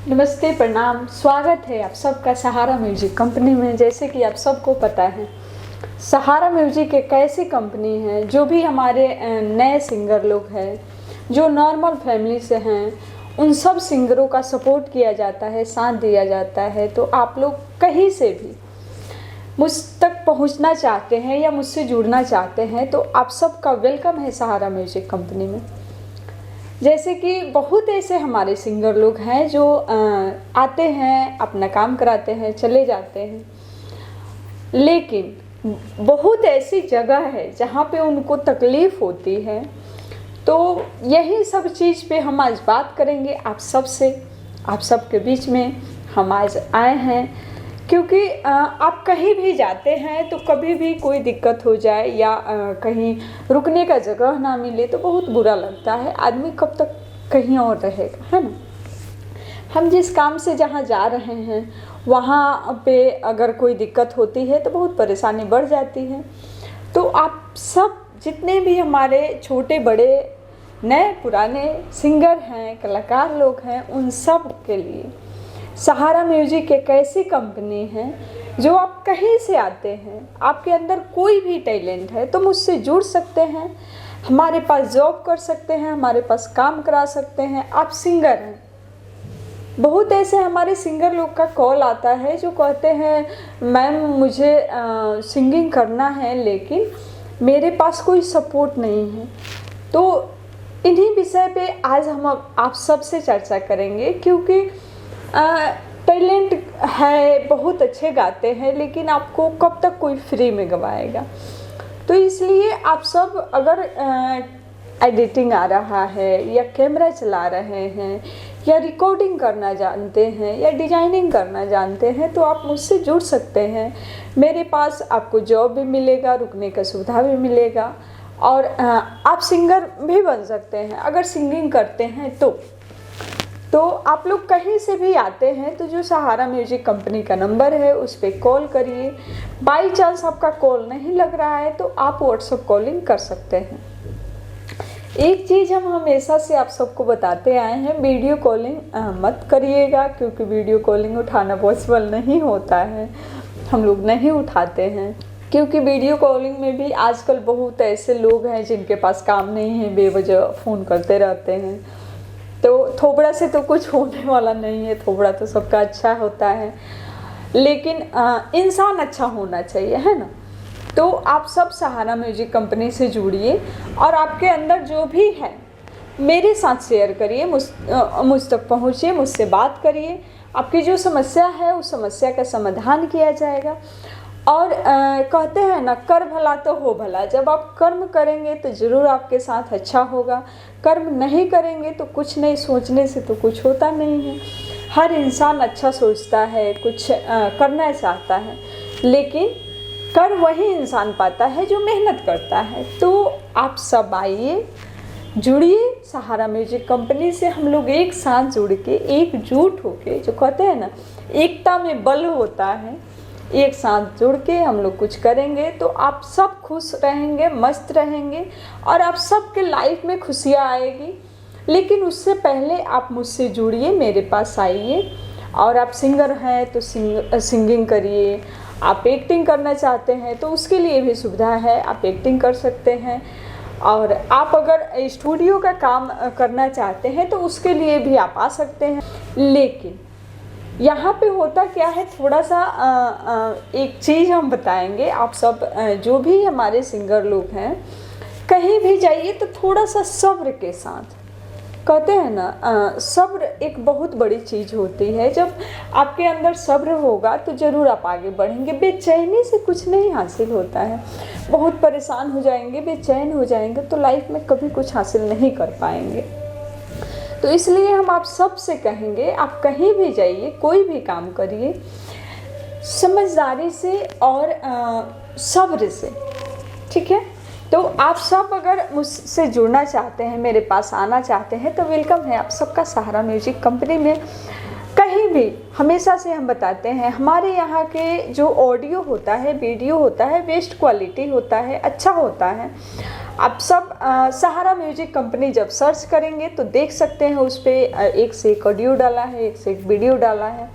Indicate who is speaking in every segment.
Speaker 1: नमस्ते, प्रणाम। स्वागत है आप सबका सहारा म्यूजिक कंपनी में। जैसे कि आप सबको पता है, सहारा म्यूजिक एक ऐसी कंपनी है जो भी हमारे नए सिंगर लोग हैं, जो नॉर्मल फैमिली से हैं, उन सब सिंगरों का सपोर्ट किया जाता है, साथ दिया जाता है। तो आप लोग कहीं से भी मुझ तक पहुंचना चाहते हैं या मुझसे जुड़ना चाहते हैं तो आप सबका वेलकम है सहारा म्यूजिक कंपनी में। जैसे कि बहुत ऐसे हमारे सिंगर लोग हैं जो आते हैं, अपना काम कराते हैं, चले जाते हैं, लेकिन बहुत ऐसी जगह है जहाँ पे उनको तकलीफ़ होती है। तो यही सब चीज़ पे हम आज बात करेंगे आप सब से। आप सब के बीच में हम आज आए हैं क्योंकि आप कहीं भी जाते हैं तो कभी भी कोई दिक्कत हो जाए या कहीं रुकने का जगह ना मिले तो बहुत बुरा लगता है। आदमी कब तक कहीं और रहेगा, है ना। हम जिस काम से जहाँ जा रहे हैं वहाँ पे अगर कोई दिक्कत होती है तो बहुत परेशानी बढ़ जाती है। तो आप सब जितने भी हमारे छोटे बड़े नए पुराने सिंगर हैं, कलाकार लोग हैं, उन सब के लिए सहारा म्यूजिक एक ऐसी कंपनी है जो आप कहीं से आते हैं, आपके अंदर कोई भी टैलेंट है तो मुझसे जुड़ सकते हैं, हमारे पास जॉब कर सकते हैं, हमारे पास काम करा सकते हैं। आप सिंगर हैं, बहुत ऐसे हमारे सिंगर लोग का कॉल आता है जो कहते हैं मैम मुझे सिंगिंग करना है लेकिन मेरे पास कोई सपोर्ट नहीं है। तो इन्हीं विषय पे आज हम आप सबसे चर्चा करेंगे क्योंकि टैलेंट है, बहुत अच्छे गाते हैं, लेकिन आपको कब तक कोई फ्री में गवाएगा। तो इसलिए आप सब अगर एडिटिंग आ रहा है या कैमरा चला रहे हैं या रिकॉर्डिंग करना जानते हैं या डिजाइनिंग करना जानते हैं तो आप मुझसे जुड़ सकते हैं। मेरे पास आपको जॉब भी मिलेगा, रुकने का सुविधा भी मिलेगा और आप सिंगर भी बन सकते हैं अगर सिंगिंग करते हैं तो आप लोग कहीं से भी आते हैं तो जो सहारा म्यूजिक कंपनी का नंबर है उस पर कॉल करिए। बाई चांस आपका कॉल नहीं लग रहा है तो आप व्हाट्सएप कॉलिंग कर सकते हैं। एक चीज़ हम हमेशा से आप सबको बताते आए हैं, वीडियो कॉलिंग मत करिएगा क्योंकि वीडियो कॉलिंग उठाना पॉसिबल नहीं होता है, हम लोग नहीं उठाते हैं क्योंकि वीडियो कॉलिंग में भी आजकल बहुत ऐसे लोग हैं जिनके पास काम नहीं है, बेवजह फ़ोन करते रहते हैं। तो थोबड़ा से तो कुछ होने वाला नहीं है, थोबड़ा तो सबका अच्छा होता है, लेकिन इंसान अच्छा होना चाहिए, है ना। तो आप सब सहारा म्यूजिक कंपनी से जुड़िए और आपके अंदर जो भी है मेरे साथ शेयर करिए, मुझ तक पहुँचिए, मुझसे बात करिए। आपकी जो समस्या है उस समस्या का समाधान किया जाएगा। और कहते हैं ना, कर भला तो हो भला। जब आप कर्म करेंगे तो ज़रूर आपके साथ अच्छा होगा, कर्म नहीं करेंगे तो कुछ नहीं, सोचने से तो कुछ होता नहीं है। हर इंसान अच्छा सोचता है, कुछ करना चाहता है, लेकिन कर वही इंसान पाता है जो मेहनत करता है। तो आप सब आइए, जुड़िए सहारा म्यूजिक कंपनी से। हम लोग एक साथ जुड़ के, एकजुट होके, जो कहते हैं ना एकता में बल होता है, एक साथ जुड़ के हम लोग कुछ करेंगे तो आप सब खुश रहेंगे, मस्त रहेंगे और आप सबके लाइफ में खुशियाँ आएगी। लेकिन उससे पहले आप मुझसे जुड़िए, मेरे पास आइए। और आप सिंगर हैं तो सिंगिंग करिए, आप एक्टिंग करना चाहते हैं तो उसके लिए भी सुविधा है, आप एक्टिंग कर सकते हैं। और आप अगर स्टूडियो का काम करना चाहते हैं तो उसके लिए भी आप आ सकते हैं। लेकिन यहाँ पे होता क्या है, थोड़ा सा एक चीज़ हम बताएंगे। आप सब जो भी हमारे सिंगर लोग हैं, कहीं भी जाइए तो थोड़ा सा सब्र के साथ, कहते हैं ना सब्र एक बहुत बड़ी चीज़ होती है। जब आपके अंदर सब्र होगा तो ज़रूर आप आगे बढ़ेंगे। बेचैनी से कुछ नहीं हासिल होता है। बहुत परेशान हो जाएंगे, बेचैन हो जाएंगे तो लाइफ में कभी कुछ हासिल नहीं कर पाएंगे। तो इसलिए हम आप सब से कहेंगे, आप कहीं भी जाइए, कोई भी काम करिए समझदारी से और सब्र से, ठीक है। तो आप सब अगर मुझसे जुड़ना चाहते हैं, मेरे पास आना चाहते हैं तो वेलकम है आप सबका सहारा म्यूजिक कंपनी में। कहीं भी हमेशा से हम बताते हैं, हमारे यहाँ के जो ऑडियो होता है, वीडियो होता है, बेस्ट क्वालिटी होता है, अच्छा होता है। आप सब सहारा म्यूजिक कंपनी जब सर्च करेंगे तो देख सकते हैं, उस पर एक से एक ऑडियो डाला है, एक से एक वीडियो डाला है।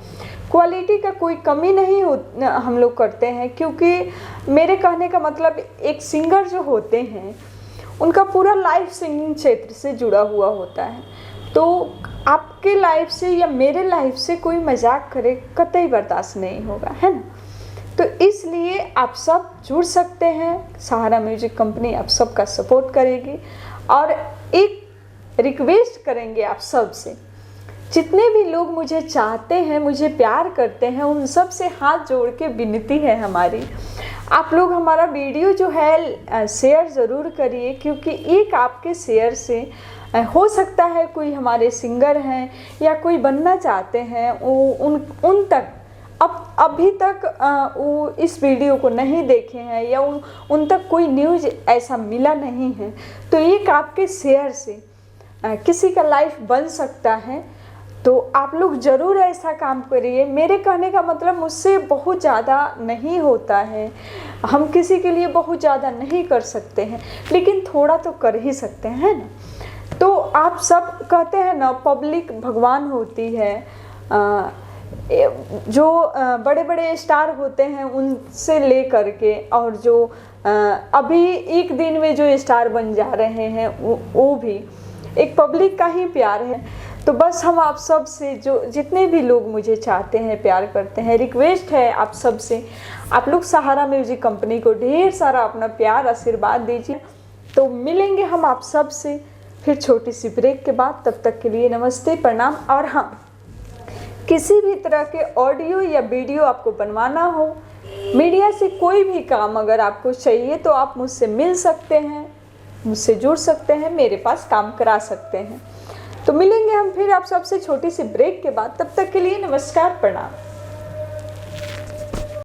Speaker 1: क्वालिटी का कोई कमी नहीं हम लोग करते हैं, क्योंकि मेरे कहने का मतलब एक सिंगर जो होते हैं उनका पूरा लाइफ सिंगिंग क्षेत्र से जुड़ा हुआ होता है। तो आपके लाइफ से या मेरे लाइफ से कोई मजाक करे कतई बर्दाश्त नहीं होगा, है ना। तो इसलिए आप सब जुड़ सकते हैं, सहारा म्यूजिक कंपनी आप सबका सपोर्ट करेगी। और एक रिक्वेस्ट करेंगे आप सब से, जितने भी लोग मुझे चाहते हैं, मुझे प्यार करते हैं, उन सब से हाथ जोड़ के विनती है हमारी, आप लोग हमारा वीडियो जो है शेयर ज़रूर करिए, क्योंकि एक आपके शेयर से हो सकता है कोई हमारे सिंगर हैं या कोई बनना चाहते हैं, उन तक अभी तक वो इस वीडियो को नहीं देखे हैं या उन तक कोई न्यूज़ ऐसा मिला नहीं है। तो एक आपके शेयर से किसी का लाइफ बन सकता है। तो आप लोग ज़रूर ऐसा काम करिए। मेरे कहने का मतलब मुझसे बहुत ज़्यादा नहीं होता है, हम किसी के लिए बहुत ज़्यादा नहीं कर सकते हैं, लेकिन थोड़ा तो कर ही सकते हैं ना। तो आप सब कहते हैं ना, पब्लिक भगवान होती है। जो बड़े बड़े स्टार होते हैं उनसे ले करके, और जो अभी एक दिन में जो स्टार बन जा रहे हैं वो भी एक पब्लिक का ही प्यार है। तो बस हम आप सब से, जो जितने भी लोग मुझे चाहते हैं, प्यार करते हैं, रिक्वेस्ट है आप सब से, आप लोग सहारा म्यूजिक कंपनी को ढेर सारा अपना प्यार आशीर्वाद दीजिए। तो मिलेंगे हम आप सब से फिर छोटी सी ब्रेक के बाद। तब तक के लिए नमस्ते, प्रणाम। और हाँ, किसी भी तरह के ऑडियो या वीडियो आपको बनवाना हो, मीडिया से कोई भी काम अगर आपको चाहिए, तो आप मुझसे मिल सकते हैं, मुझसे जुड़ सकते हैं, मेरे पास काम करा सकते हैं। तो मिलेंगे हम फिर आप सबसे छोटी सी ब्रेक के बाद। तब तक के लिए नमस्कार, प्रणाम।